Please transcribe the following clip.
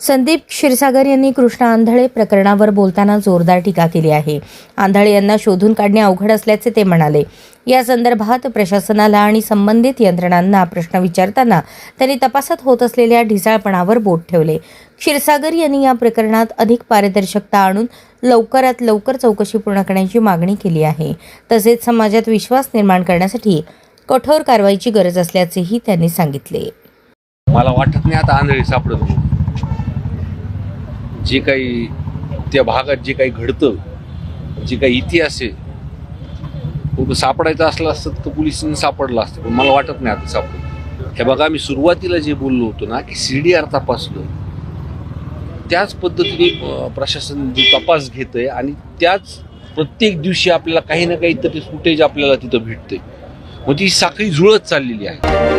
संदीप क्षीरसागर यांनी कृष्णा आंधळे प्रकरणावर बोलताना जोरदार टीका केली आहे. आंधळे यांना शोधून काढणे अवघड असल्याचे ते म्हणाले. या संदर्भात प्रशासनाला आणि संबंधित यंत्रणांना प्रश्न विचारताना त्यांनी तपासात होत असलेल्या ढिसाळपणावर बोट ठेवले. क्षीरसागर यांनी या प्रकरणात अधिक पारदर्शकता आणून लवकरात लवकर चौकशी पूर्ण करण्याची मागणी केली आहे. तसेच समाजात विश्वास निर्माण करण्यासाठी कठोर कारवाईची गरज असल्याचेही त्यांनी सांगितले. मला वाटत नाही आता आंधळे सापडत म्हणून. जे काही त्या भागात जे काही घडतं, जे काही इतिहास आहे, सापडायचं असलं असतं तर पोलिसांनी सापडलं असतं, पण मला वाटत नाही आता सापडलं. हे बघा, मी सुरुवातीला जे बोललो होतो ना की CDR तपासलं, त्याच पद्धतीने प्रशासन जो तपास घेतंय आणि त्याच प्रत्येक दिवशी आपल्याला काही ना काही तरी फुटेज आपल्याला तिथं भेटते. मग ती साखळी जुळत चाललेली आहे.